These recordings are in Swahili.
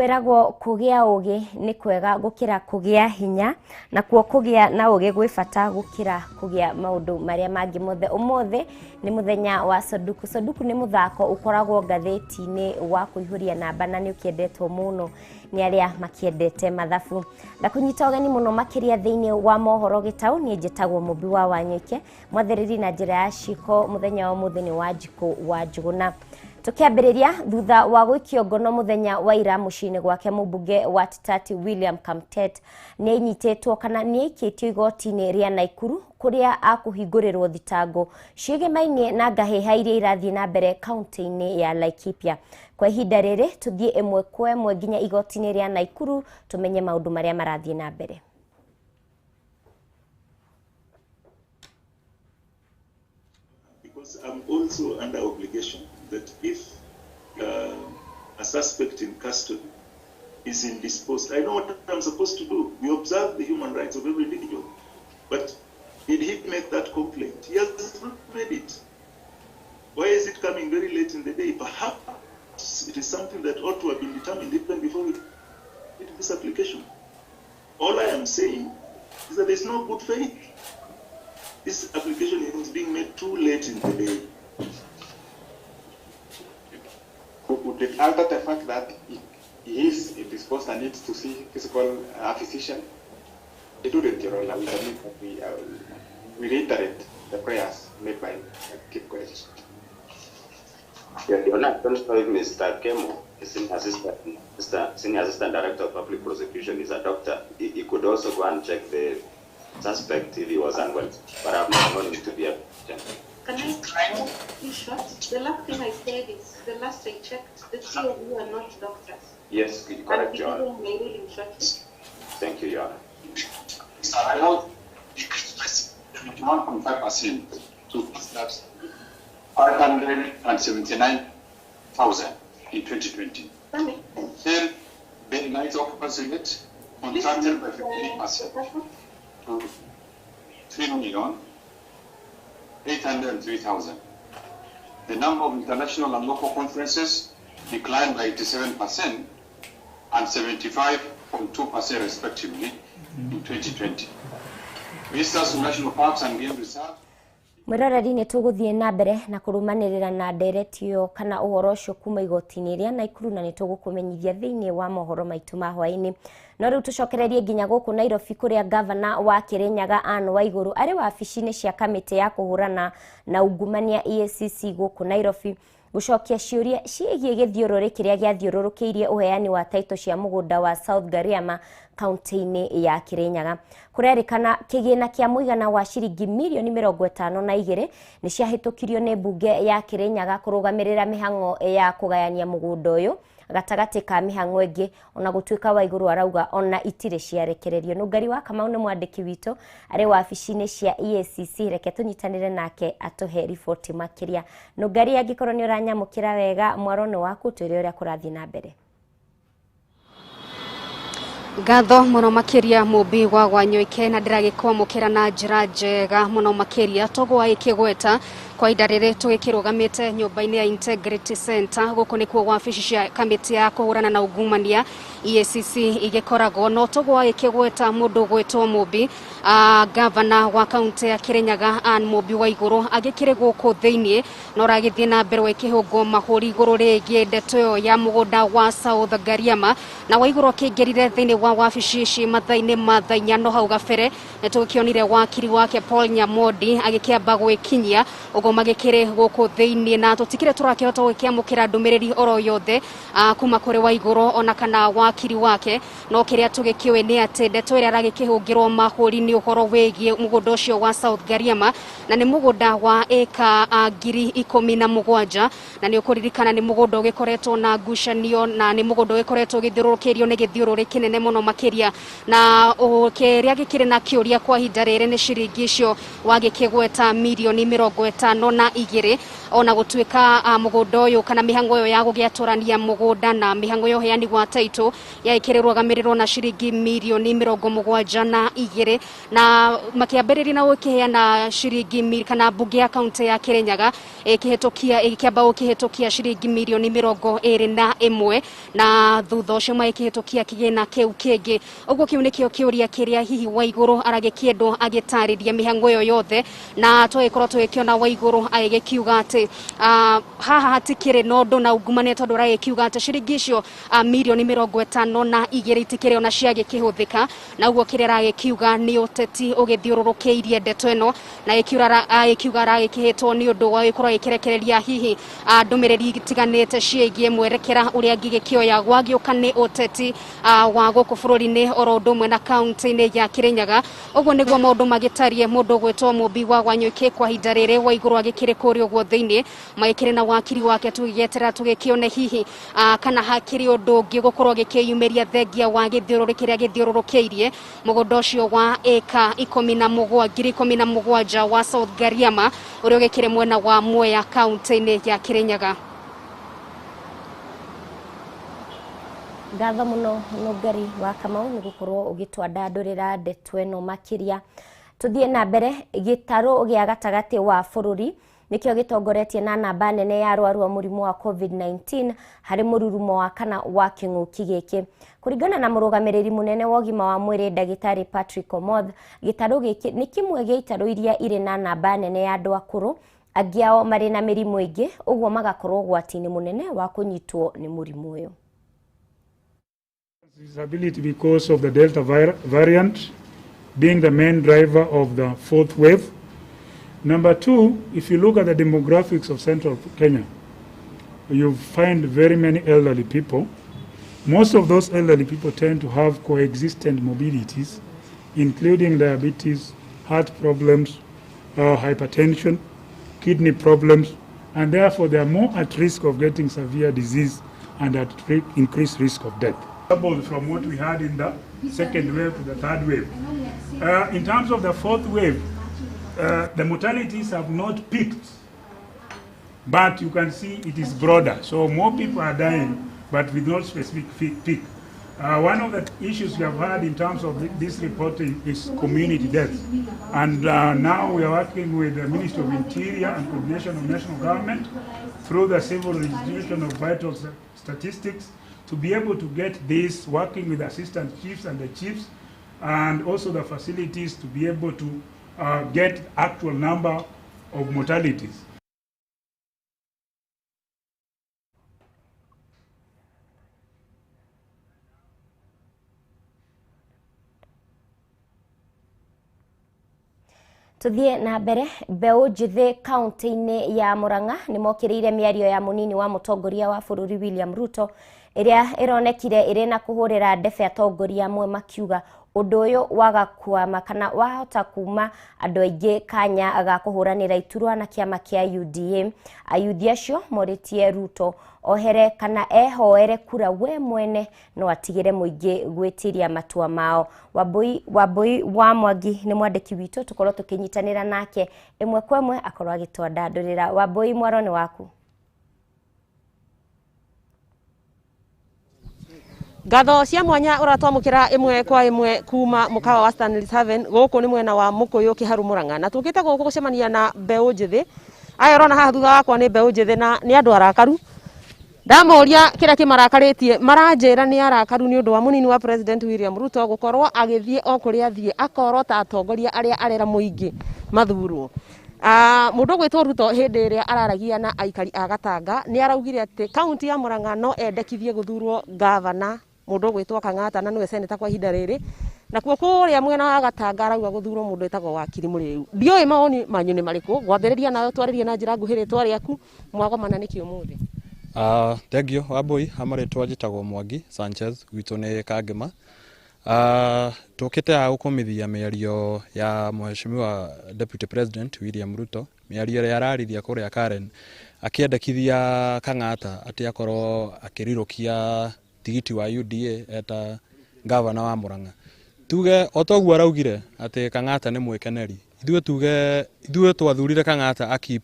Kwiragwo kugia ugi ni kwega gukira kugia hinya na kuo kugia na ugi gwi bata gukira kugia maundu maria mangi mothe. Umuthi ni muthenya wa Soduku. Soduku ni muthako ukoragwo ngatheti-ini wa kuihuria namba na ni ukiendetwo muno ni aria makiendete mathabu. Ndakunyita ugeni muno makiria thiini wa mohoro gitau ni njitagwo Mubi wa Wanyuike mwathiriri na njira ya ciko muthenya wa umuthi ni Wanjiku wa Njuguna. Tukiambiriria thutha wa gwikio ngono muthenya wa ira mucini gwake mubunge wa Titati William Kamtet ni inyitetwo kana ni ikitio igoti-ini ria Naikuru kuria akuhingurirwo thitango ciigimainie na ngahiha iria irathie na mbere kaunti-ini ya Laikipia. Kwa ihinda riri tuthie imwe kwa imwe nginya igoti-ini ria Naikuru tumenye maundu maria marathie na mbere. Because I'm also under obligation that if a suspect in custody is indisposed, I know what I'm supposed to do. We observe the human rights of every individual. But did he make that complaint? He has not made it. Why is it coming very late in the day? Perhaps it is something that ought to have been determined even before we did this application. All I am saying is that there is no good faith. This application is being made too late in the day. Would it alter the fact that he is indisposed and needs to see physical physician? It wouldn't, Your Honor. We reiterate the prayers made by Chief Justice. Your Honor, Mr. Kemo, Senior Assistant Director of Public Prosecution, is a doctor. He could also go and check the suspect if he was unwell, but I've not known him to be a patient. Can I be short? The last thing I said is, the last I checked, the two of you are not doctors. Yes, correct, Your Honor. Thank you, Your Honor. Sir, I know decreased by 71.5% to that 579,000 in 2020. Then, the night occupancy rate contracted by 58% to 3,803,000. The number of international and local conferences declined by 87% and 75.2% respectively in 2020. Visitors to National Parks and Game Reserve. Mwiroreri ni tuguthie na mbere na kurumanirira na nderetio kana uhoro ucio kuma igoti-ini ria Naikuru na ni tugukumenyithia thiini wa mohoro maitu ma hwaini. No riu tucokererie nginya guku Nairobi kuria governor wa Kirinyaga Anne Waiguru ari wabici-ini cia kamiti ya kuhurana na ungumania EACC guku Nairobi gucokia ciuria ciigie githiururi kiria giathiururukiirie uheani wa taito cia mugunda wa South Gariama kaunti-ini ya Kirinyaga. Kurerikana kigina kia muigana wa ciringi milioni 52 ni ciahitukirio ni bunge ya Kirinyaga kurugamirira mihango ya kugayania mugunda uyu gatagati ka mihango ingi ona gutuika Waiguru arauga ona itire ciarekererio. Nungari wa Kamau ni mwandiki witu ari wabici-ini cia EACC, reke tunyitanire nake atuhe riboti makiria. Nungari angikorwo ni uranyamukira wega mwarone waku twire uria kurathie na mbere. Ngatho muno makiria Mubi wa Wanyuike na ndiragikwamukira na njira njega muno makiria togwa ikigweta kwa idarire tugikirugamite nyumba-ini ya Integrity Center guku nikuo wabici cia kamiti ya kuhurana na ungumania EACC igikoragwo no togwa ikigweta mundu gwetwo Mubi governor wa kaunti ya Kirinyaga Anne Mubi Waiguru agikire guku thiini no ragithie na mbere wa ikihungo mahuri iguru rigie ndeto ya mugunda wa South Gariama na Waiguru akingirire thiini wa wabici ici mathaini mathainya no hau gabere nitukionire wakiri wake Paul Nyamodi agikiamba gwikinyia ugo magikire guku thiini na tutikire turakihota gwikiamukira ndumiriri oro yothe kuma kuri Waiguru ona kana wakiri wake no kiria tugikiwe ni ati ndeto iria ragikihungirwo mahuri ni uhoro wegie mugunda ucio wa South Gariama na ni mugunda wa eka 17,000 na ni ukuririkana ni mugunda ugikoretwo na ngucanio na ni mugunda ugikoretwo githiururukirio ni githiururi kinene muno makiria na kiria gikire na kiuria kwa ihinda riri ni ciringi icio wagikigweta milioni 50 52 ona gutuika mugunda uyu kana mihango yo ya gugiaturania mugunda na mihango yo heani gwa taito ya ikirurugamirirwo na ciringi milioni 72 na makiambiriria na gukiheana ciringi kana bunge ya kaunti ya Kirinyaga ikihetokia ikiamba ukihetokia ciringi milioni 21 na thutha ucio maikihetokia kigina kiu kingi uguo kiu nikio kiuria kiria hihi Waiguru aragikiendo agitariria mihango yo yothe na twagikorwo tugikiona Waiguru agikiuga ati haha hatikire nondo na ungumane tondu aragikiuga ati ciringi icio milioni 52 itikire ona ciagikihuthika na uguo kiria aragikiuga ni uteti ugithiururukiirie ndeto eno na ikiuga aragikihitwo ni undu wa ikorwo ikirekereria hihi ndumiriri tiganite ciigie mwerekera uria ngigikioya gwagiuka ni uteti wa guku bururi-ini oro ndumwe na kaunti-ini ya Kirinyaga uguo niguo maundu magitarie mundu gwetwo Mumbi wa Wanyuki kwa hinda riri Waiguru agikire kuri uguo thiini maikire na wakiri wake tugietera tugikione hihi kana hakiri undu ungi gukorwo gikiyumeria thengia wa githiururukiria githiururukiirie mugunda ucio wa eka 17,000 wa South Gariama uria ugikire mwena wa Mwea kaunti-ini ya Kirinyaga. Ngatho muno Nugari wa Kamau ni gukorwo ugitwandandurira ndeto eno makiria. Tuthie na mbere gitaro gia gatagati wa bururi nikio gitongoretie na namba nene ya arwaru a murimu wa COVID-19 hari mururumo wa kana wa king'uki giki. Kuringana na murugamiriri munene wa ugima wa mwiri Dagitari Patrick Omoth, gitaro giki ni kimwe gia itaro iria iri na namba nene ya andu akuru agiao mari na mirimu ingi uguo magakorwo gwatini munene wa kunyitwo ni murimu uyu. Disability because of the Delta variant being the main driver of the fourth wave. Number two, if you look at the demographics of central Kenya, you find very many elderly people. Most of those elderly people tend to have coexistent mobilities, including diabetes, heart problems, hypertension, kidney problems, and therefore they are more at risk of getting severe disease and at increased risk of death. Doubled from what we had in the second wave to the third wave. In terms of the fourth wave, the mortalities have not peaked, but you can see it is broader. So more people are dying, but with no specific peak. One of the issues we have had in terms of this reporting is community deaths. And now we are working with the Ministry of Interior and Coordination of National Government through the Civil Institution of Vital Statistics to be able to get this, working with assistant chiefs and the chiefs, and also the facilities to be able to get actual number of mortalities. Tuthie na mbere mbeu njithi kaunti-ini ya Murang'a ni mokiriire miario ya munini wa mutongoria wa bururi William Ruto iria ironekire iri na kuhurira ndebe atongoria amwe makiuga undu uyu waga kuama kana wahota kuma andu aingi kanya aga kuhuranira iturwa na kiama kia UDA. Ayuthi acio moritie Ruto ohere kana ehoere kura we mwene no atigire muingi gwitiria matua mao. Wambui wa Mwangi ni mwandiki witu tukorwo tukinyitanira nake imwe kwa imwe akorwo agitwandandurira. Wambui mwaro ni waku. Ngatho cia mwanya uratwamukira imwe kwa imwe kuma mukawa wa Stanley 7 guku ni mwena wa Mukuyu Kiharu Murang'a na tukite guku gucemania na mbeu njithi. Aya rona haha thutha wakwa ni mbeu njithi na ni andu arakaru. Ndamoria kira kimarakaritie maranjira ni arakaru ni undu wa munini wa President William Ruto gukorwo agithie okuria athie akorwo ta atongoria aria arera muingi mathurwo. Mundu gwitwo Ruto hindi iria araragia na aikari a Gatanga ni araugire ati kaunti ya Murang'a no endekithie guthurwo governor mundu gwitwo Kang'ata na niwe senator kwa ihinda riri na kuo kuria mwena wa Gatanga arauga guthurwo mundu etagwo Wakiri Muriu. Ndioi maoni manyu ni mariku gwambiriria nayo twaririe na njira nguhiri twariaku mwagomana niki umuthi. Thengio Wambui amaritwa njitagwo Mwangi Sanchez gwitũ nĩ Kangema. Tukite gukumithia mĩario ya Mheshimiwa Deputy President William Ruto, mĩario ĩrĩa ararithia kũrĩa Karen akiendekithia Kang'ata ati akorwo akirirukia tigiti wa UDA eta governor wa Murang'a. Tuge otoguo araugire ati Kang'ata nĩ mwekeneri. Ithuĩ twathurire Kang'ata akip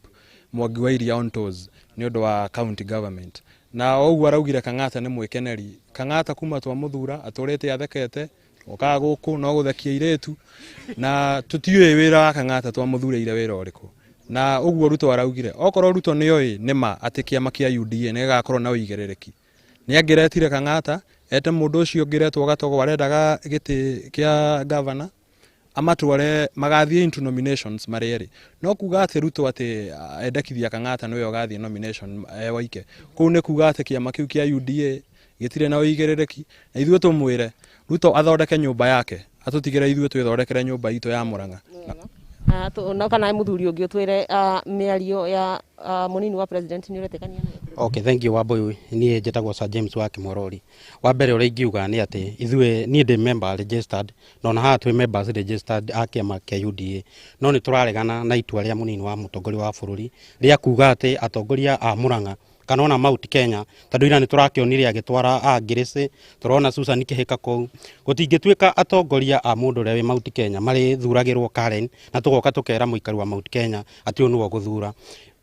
Mwangi wa Iria on toes ni undu wa county government na ogu araugire Kang'ata ni mwikeneri. Kang'ata kuma twa muthura aturete athekete okaga guku no guthekia iretu na tutiwe wira wa Kang'ata twa muthureire wira uriku na ogu Ruto araugire okorwo Ruto ni oi nima ati kiama kia UDA ni gakorwo na uigerereki ni angiretire Kang'ata ete mundu ucio ngiretwo gatogo arendaga giti kia governor amatware magathie into nominations mareri no kuga ati Ruto ati endekithia Kang'ata niwe gathie nomination waike kuu ne kuga ati kiama kiu kia UDA gitire na uigerereki na ithuĩ tumwire Ruto athondeke nyumba yake atutigire ithuĩ twithondekere nyumba itu ya Murang'a no kana muthuri ungi utwire miario ya munini wa president ni uretekania nayo. Okay, thank you Wambui. Niĩ njĩtagwo Sir James wa Kimorori. Wa mbere ũrĩa ingiuga nĩ atĩ ithuĩ niĩ ndĩ member registered no na haha twĩ members registered a kĩama kĩa UDA no nĩ tũraregana na itua rĩa munini wa mũtongoria wa bũrũri rĩa kuga atĩ atongoria a Murang'a kana ona Mount Kenya tondũ ira nĩ tũrakĩonire agĩtwara a Ngirĩci tũrona Susan Kĩhĩka kũu gũtingĩtuĩka atongoria a mũndũ ũrĩa wĩ Mount Kenya marĩ thuragĩrwo Karen na tũgoka tũkera mũikari wa Mount Kenya atĩ ũyũ nĩwe gũthura.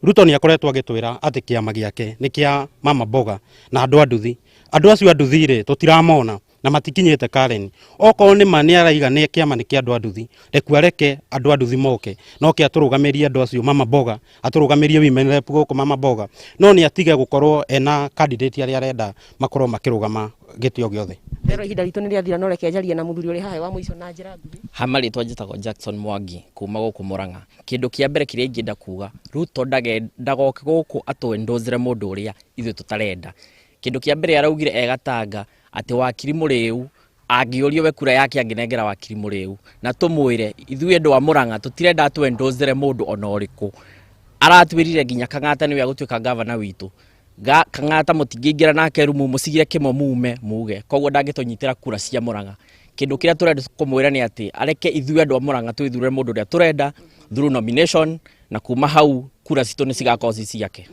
Ruto nĩ akoretwo agĩtwĩra atĩ kĩama gĩake nĩ kĩa Mama Mboga na andũ a nduthi. Andũ acio a nduthi rĩ tũtiramona na matikinyĩte Karen. Okorwo nĩ ma nĩ araiga nĩ kĩama nĩ kĩa andũ a nduthi reke areke andũ a nduthi moke no kĩ atũrũgamĩrie andũ acio Mama Mboga atũrũgamĩrie women rep gũkũ Mama Mboga no nĩ atige gũkorwo ena candidate arĩa arenda makorwo makĩrũgama gĩtĩo gĩothe. Rero ihinda ritũ nĩ rĩathira no reke njarie na muthuri ũrĩ haha wa mũico na njĩra nguhĩ. Hamarĩtwa njĩtagwo Jackson Mwangi kuma gũkũ Murang'a. Kĩndũ kĩa mbere kĩrĩa ingĩenda kuga Ruto ndagoke gũkũ atwendozere mũndũ ũrĩa ithuĩ tũtarenda. Kĩndũ kĩa mbere araugire egatanga atĩ wakiri Mũrĩu angĩũrio we kura yake angĩnengera wakiri Mũrĩu na tũmwĩre ithuĩ andũ a Murang'a tũtirenda atwendozere mũndũ ona ũrĩkũ. Aratwĩrire nginya Kang'ata nĩwe agũtuĩka governor witũ. Kang'ata mũtingĩingĩra nake rumu mũcigire kĩmo mume muge koguo ndangĩtũnyitĩra kura cia Murang'a. Kĩndũ kĩrĩa tũrenda kũmwĩra nĩ atĩ areke ithuĩ andũ a Murang'a twĩthure mũndũ ũrĩa tũrenda through nomination na kuma hau kura citũ nĩ cigakorwo ci ciake.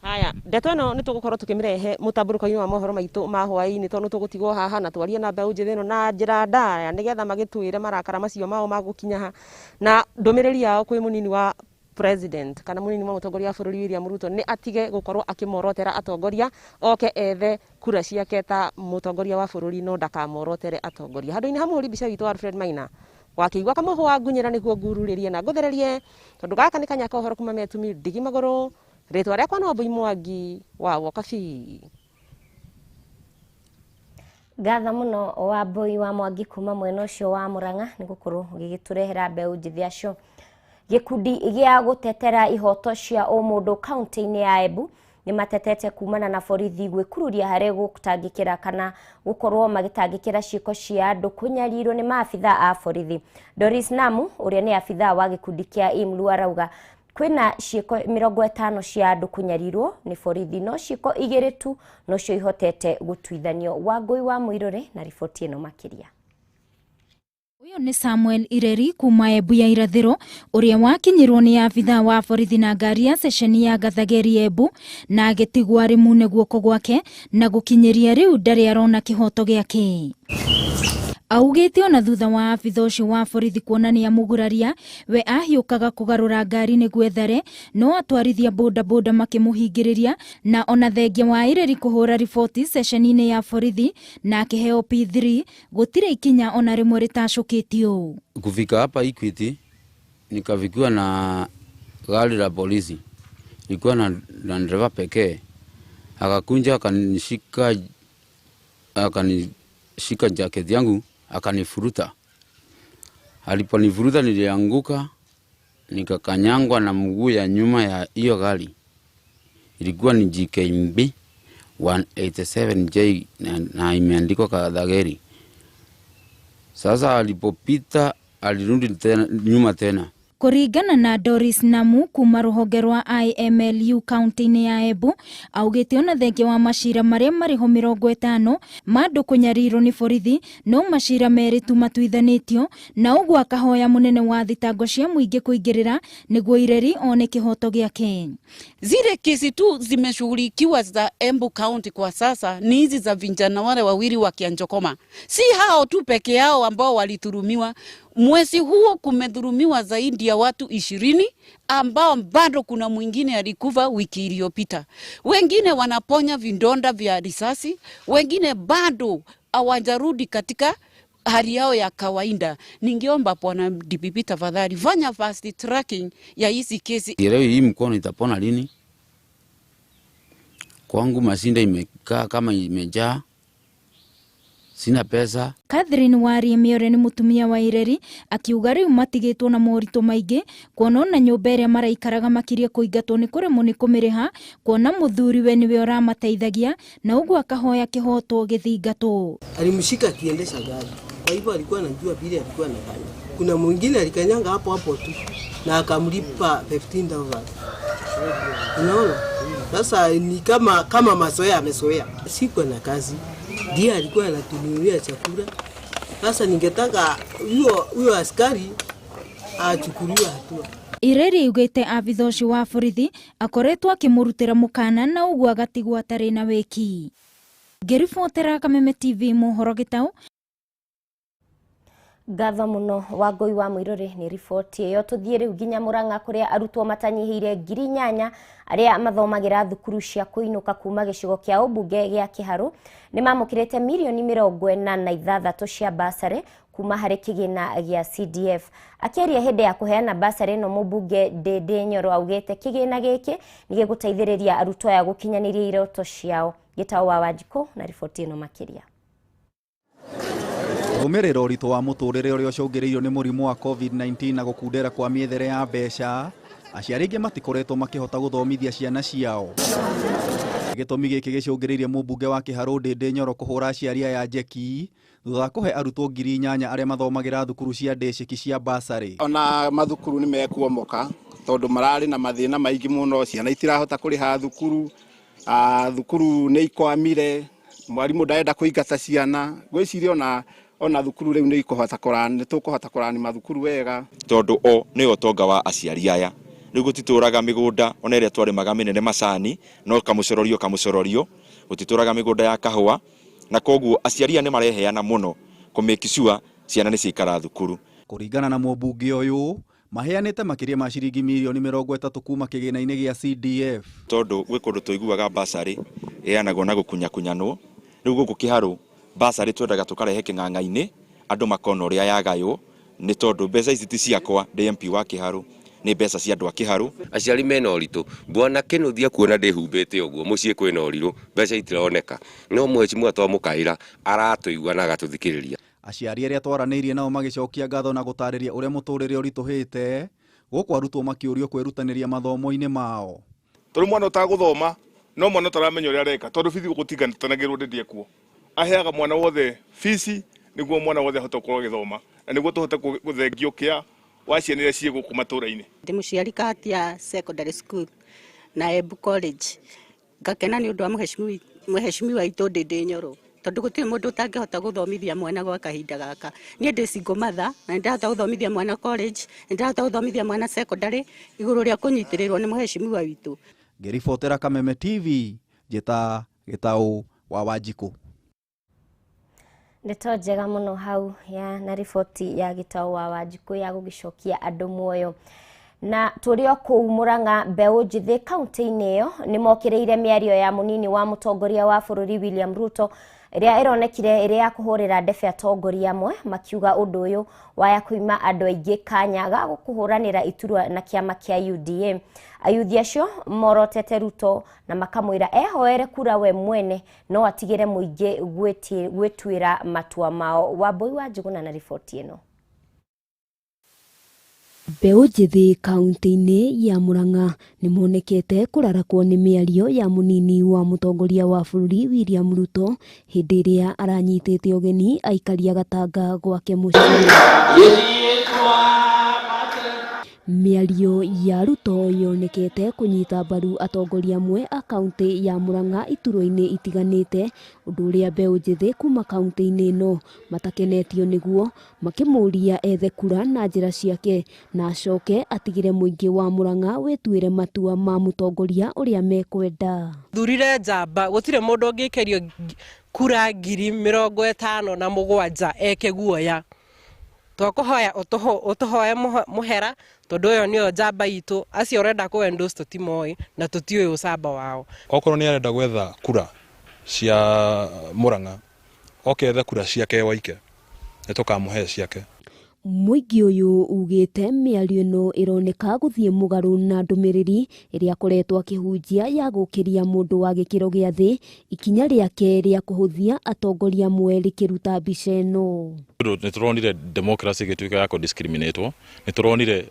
Haya, ndeto ĩno nĩ tũgũkorwo tũkĩmĩrehe mũtambũrũko-inĩ wa mohoro maitũ ma hwaĩ-inĩ tondũ tũgũtigwo haha na twarie na mbeũ njĩthĩ ĩno na njĩra ndaya nĩgetha magĩtwĩre marakara macio mao magũkinya ha na ndũmĩrĩri yao kwĩ munini wa president kana munini wa mũtongoria wa bũrũri William Ruto nĩ atige gũkorwo akĩmorotera atongoria oke ethe kura ciake ta mũtongoria wa bũrũri no ndakamorotere atongoria. Handũ-inĩ ha mũhũri mbica witũ Alfred Maina wakĩigua kamũhũ wa ngunyĩra nĩguo ngururĩrie na ngũthererie tondũ gaka nĩ kanya kohoro kuma Metumi Ndigi Magũrũ. Rĩtwa rĩakwa no Wambui Mwangi wa Wokabi. Ngatha muno Wambui wa Mwangi kuma mwena ũcio wa Murang'a nĩ gũkorwo gĩgĩtũrehera mbeũ njĩthĩ acio. Gikundi gĩa gutetera ihoto cia ũmũndũ kaunti-inĩ ya Embu nĩ matetete kumana na borithi gwĩkururia harĩ gũtangĩkĩra kana gũkorwo magĩtangĩkĩra ciĩko cia andũ kũnyarirwo nĩ maabitha a borithi. Doris Namu ũrĩa nĩ abitha wa gikundi kĩa IMLU arauga kwĩna ciĩko 50 cia andũ kũnyarirwo nĩ borithi no ciĩko 2 tu nocio ihotete gũtuithanio. Wangui wa Mũirũrĩ na riboti ĩno makĩria. Uyo ni Samuel Ireri kuma Embu ya irathĩro ũrĩa wakinyirwo nĩ abitha wa borithi na ngari ya ceceni ya Gathageri Embu na agĩtigwo arĩ mune guoko gwake na gũkinyĩria rĩu ndarĩ arona kĩhoto gĩake. Augĩte ona thutha wa abitha ũcio wa borithi kuonania mũguraria we ahiũkaga kũgarũra ngari nĩguo ethare no atwarithia bodaboda makĩmũhingĩrĩria na ona thengia wa Ireri kũhũra riboti ceceni-inĩ ya borithi na akĩheo P3 gũtirĩ ikinya ona rĩmwe rĩtacũkĩtio. Kufika hapa Equity nikafikiwa na gari la polisi, ilikuwa na dereva pekee, akakunja akanishika jacket yangu akanifuruta. Aliponifuruta nilianguka nikakanyangwa na mguu ya nyuma ya hiyo gari. Ilikuwa ni GKMB 187J na imeandikwa Gathageri. Sasa alipopita alirudi nyuma tena. Kũringana na Doris Namu kuma rũhonge rwa IMLU kaunti-inĩ ya Embu augĩte ona thengia wa macira marĩa marĩho 50 ma andũ kũnyarirwo nĩ borithi no macira merĩ tu matuithanĩtio na ũguo akahoya mũnene wa thitango cia mũingĩ kũingĩrĩra nĩguo Ireri one kĩhoto gĩake. Zile kesi tu zimeshughulikiwa za Embu County kwa sasa ni hizi za vijana wale wawili wa Kianjokoma. Si hao tu peke yao ambao waliturumiwa. Mwezi huo kumedhulumiwa zaidi ya watu 20 ambao bado kuna mwingine alikufa wiki iliyopita. Wengine wanaponya vidonda vya risasi, wengine bado hawajarudi katika hali yao ya kawaida. Ningeomba Bwana DPP tafadhali fanya fast tracking ya hizi kesi. Leo hii mkono itapona lini? Kwangu masinda imekaa kama imejaa. Sina pesa. Catherine Wari Miore ni mutumia wa Ireri akiuga riu matigitwo na morito maingi kuona na nyumba iria maraikaraga makiria kuingatwo ni kuremwo ni kumiriha kuona muthuri we niwe uramateithagia na uguo akahoya kihoto githingatwo. Alimshika akiendesha gari, kwa hivyo alikuwa anajua vile alikuwa anafanya. Kuna mwingine alikanyanga hapo tu na akamlipa 15,000. Unaona? Sasa ni kama mazoea amezoea. Sikuwa na kazi. Ndiye alikuwa anatununulia chakula. Sasa ningetaka huyo askari achukuliwe hatua. Ireri ugite abitha ucio wa borithi akoretwo akimurutira mukana na uguo agatigwo atari na wiki. Ngiribotera Kameme TV mohoro Gitau. Gatho muno Wangui wa Muiruri ni riboti iyo tuthie riu nginya Murang'a kuria arutwo matanyihire 8,000 aria mathomagira thukuru cia kuinuka kuma gicigo kia ubunge gia Kiharu ni mamukirite milioni 46 cia basari kuma hari kigina gia CDF. Akiaria hindi ya kuheana basari no mubunge Ndindi Nyoro augite kigina giki ni giguteithiriria arutwo ya gukinyaniria iroto ciao. Gitau wa Wanjiko na riboti ino makiria. Umiriro rito wa muturire uria ucungiriirio ni murimu wa COVID-19 na gukundera kwa miethere ya mbeca, aciari aingi matikoretwo makihota guthomithia ciana ciao. Gitumi giki gicungiriirie mubunge wa Kiharu Ndindi Nyoro kuhura aciari ya njeki thutha wa kuhe arutwo 8,000 aria mathomagira thukuru cia ndeciki cia basari. Ona mathukuru ni mekuomoka tondu marari na mathina maingi muno, ciana itirahota kuriha thukuru, thukuru ni ikwamire, mwarimu ndaenda kuingata ciana. Gwiciria ona thukuru riu ni tukuhota kurani mathukuru wega tondu o ni utonga wa aciari aya. Riu gutituraga migunda ona iria twarimaga minene macani no kamucororio gutituraga migunda ya kahua na koguo aciari aya ni mareheana muno kumake sure ciana ni cikara thukuru. Kuringana na mubunge uyu maheanite makiria ma ciringi milioni 30 kuma kigina-ini gia CDF tondu gwi kundu tuiguaga basari eanagwo na gukunyakunyanwo. Riu guku Kiharu basari twendaga tukarehe king'ang'a-ini andu makona uria yagaywo ni tondu mbeca ici ti ciakwa DMP wa Kiharu ni mbeca cia andu a Kiharu. Aciari mena uritu bwana kinuthia kuona ndihumbite uguo mucii kwina uriru mbeca itironeka no mheshimiwa twamukaira aratuigua na agatuthikiriria. Aciari aria twaranirie nao magicokia ngatho na gutariria uria muturire urituhite guku arutwo makiurio kwirutaniria mathomo-ini mao. Turi mwana utaguthoma no mwana taramenya uria areka tondu bithi gutiganagirwo ndindie kuo. Aheaga mwana wothe fisi niguo mwana wothe hote gukorwo githoma na niguo tuhote guthengio kia wa ciana iria cie guku matura-ini. Ndi muciari Katia Secondary School na Embu College ngakena ni undu wa mheshimiwa itu Ndindi Nyoro tondu gutire mundu utangihota guthomithia mwana gwa kahinda gaka. Nie ndi single mother na ndahota guthomithia mwana college, ndahota guthomithia mwana secondary iguru ria kunyitirirwo ni mheshimiwa witu. Ngiribotera Kameme TV Jeta Gitau wa Wanjiko. Ndeto njega muno hau na riboti ya Gitau wa Wanjiko ya gugicokia andu muoyo. Na turio kuu Murang'a mbeũ njithi kaunti-ini iyo ni mokireire miario ya munini wa mutongoria wa bururi William Ruto iria ironekire iri ya kuhurira ndebe atongoria amwe makiuga undu uyu waya kuima andu aingi kanya ga gukuhuranira iturwa na kiama kia UDA. Ayuthi acio morotete Ruto na makamwira ehoere kura we mwene no atigire muingi gwetwira matua mao. Wambui wa Njuguna na riboti ino. Mbeũ njithi kaunti-ini ya Murang'a ni monekete kurarakwo ni miario ya munini wa mutongoria wa bururi William Ruto hindi iria aranyitite ugeni aikaria gatanga gwake mucii. Miario ya Ruto yonekete kunyita mbaru atongoria amwe a kaunti ya Murang'a iturwa-ini itiganite undu uria mbeũ njithi kuma kaunti-ini ino matakenetio niguo makimuria ethe kura na njira ciake na acoke atigire muingi wa Murang'a wetwire matua ma mutongoria uria mekwenda. Thurire njamba gutire mundu ungikerio kura 57,000 eke guoya twakuhoya utuhoye muhera tondu uyo nio njamba itu acio urenda ku endorse tutimoi na tutiui ucamba wao. Okorwo ni arenda gwetha kura cia Murang'a okethe kura ciake waike nitukamuhe ciake. Muingi uyu ugite miario ino ironeka guthie mugaru na ndumiriri iria koretwo akihunjia ya gukiria mundu wa gikiro gia thi ikinya riake ria kuhuthia atongoria mwe rikiruta mbica ino. Nituronire democracy gituika ya discriminatwo, nituronire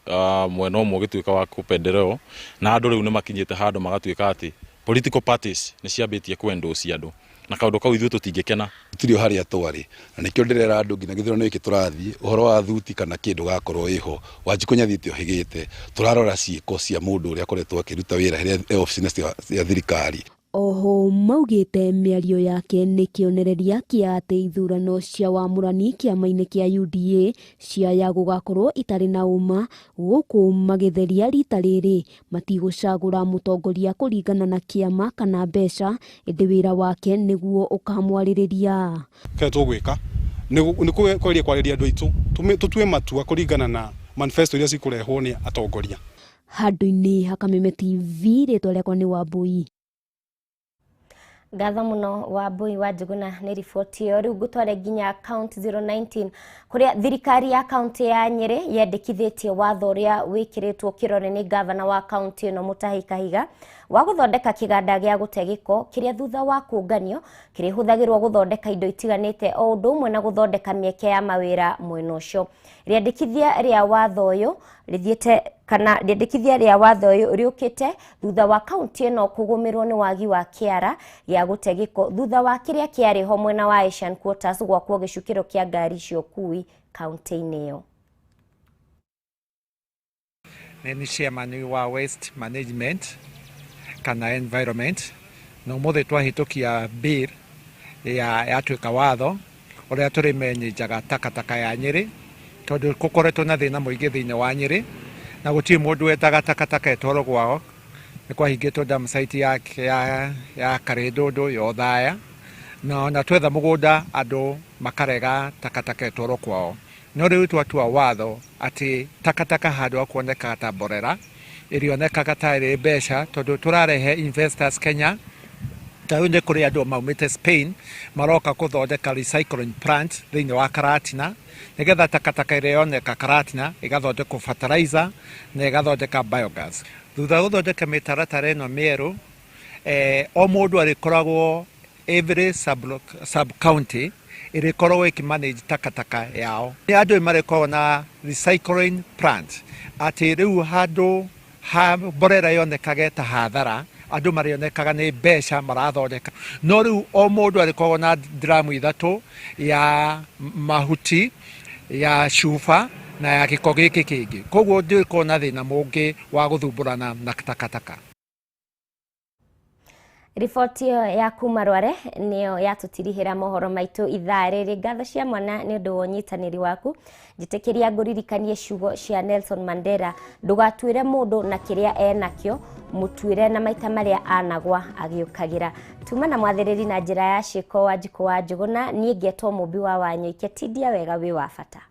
mwena umwe gituika wa kupendereo na andu riu ni makinyite handu magatuika ati political parties ni ciambitie kwendũcia andu na kaundu kau ithuĩ tũtingĩkena. Tũtirĩ harĩa twarĩ na nĩkĩo ndĩrera andũ nginya gĩthurano gĩkĩ tũrathiĩ ũhoro wa thuti kana kĩndũ gakorwo ĩho Wanjikũ nĩathiĩte ohĩgĩte, tũrarora ciĩko cia mũndũ ũrĩa akoretwo akĩruta wĩra harĩa ofici-inĩ cia thirikari. Oho maugite miario yake ni kionereria kia ati ithurano cia wamũrani kiama-inĩ kia UDA ciaya gugakorwo itari na uma guku magitheria rita riri matigũcagũra mũtongoria kũringana na kiama kana mbeca indi wira wake niguo ukamwarĩrĩria. Kaya tũgwĩka nĩ kwarĩria andũ aitũ tutue matua kũringana na manifesto iria cikurehwo ni atongoria. Handũ-inĩ ha Kameme TV rĩtwa rĩakwa nĩ Wambui. Gatha muno Wambui Wanjiguna nĩ riboti ĩyo. Rĩu ngũtware nginya county 019 kũrĩa thirikari ya county ya Nyeri yendekithĩtie watho ũrĩa wĩkĩrĩtwo kĩrore nĩ gavana wa county ĩno Mutahi Kahiga wa gũthondeka kĩganda gĩa gũte gĩko kĩrĩa thutha wa kũnganio kĩrĩhũthagĩrwo gũthondeka indo itiganĩte o ũndũ ũmwe na gũthondeka mĩeke ya mawĩra mwena ũcio. Rĩendekithia rĩa watho ũyũ rĩũkĩte thutha wa kaunti ĩno kũgũmĩrwo nĩ wagi wa kĩara gĩa gũte gĩko thutha wa kĩrĩa kĩarĩ ho mwena wa Asian Quarters gwakwo gĩcukĩro kĩa ngari cia ũkui kaunti-inĩ ĩyo. Nĩ chairman wa Waste Management kana Environment na ũmũthĩ twahĩtũkia bill yatuĩka watho ũrĩa tũrĩmenyenjaga takataka ya Nyeri tondu kukoretwo na thina muingi thiini wa Nyeri na gutirĩ mundu wetaga takataka etwaro gwao. Nĩ kwahingĩtwo dam site ya Karĩndũndũ ya Othaya na twetha mũgũnda andũ makarega takataka etwaro kwao. No rĩu twatua watho atĩ takataka handũ kuoneka ta mborera ĩrĩonekaga ta ĩrĩ mbeca tondu tũrarehe investors Kenya. Tarĩu nĩ kũrĩ andũ maumĩte Spain maroka kũthondeka recycling plant thĩinĩ wa Karatina nigetha takataka ĩrĩa yoneka Karatina ĩgathondekwo fertilizer na ĩgathondeka biogas. Thutha gũthondeka mĩtaratara ĩno mĩerũ o mũndũ arĩkoragwo every sub county ĩrĩkoragwo ĩkĩmanage takataka yao. Nĩ andũ marĩkoragwo na recycling plant atĩ rĩu handũ ha mborera yonekage ta hathara andũ marĩonekaga nĩ mbeca marathondeka. No rĩu o mũndũ arĩkoragwo na dramu ithatũ ya mahuti ya cuba na ya gĩko gĩkĩ kĩngĩ. Koguo ndĩkoragwo na thĩna mũngĩ wa gũthumbũrana na takataka. Riboti ĩyo ya kuma Rware nĩyo yatũtirihĩra mohoro maitũ ithaa rĩrĩ. Ngatho cia mwana nĩ ũndũ wa ũnyitanĩri waku. Njĩtĩkĩria ngũririkanie ciugo cia Nelson Mandela, ndũgatuĩre mũndũ na kĩrĩa enakĩo, mũtuĩre na maita marĩa anagwa agĩũkagĩra. Tuma na mwathĩrĩri na njĩra ya ciĩko Wanjikũ Wanjiguna, niĩ ngetwo Mũmbi wa Wanyoike, tindia wega wĩ wa bata.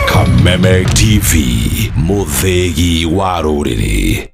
Kameme TV, mũthĩgi wa rũrĩrĩ.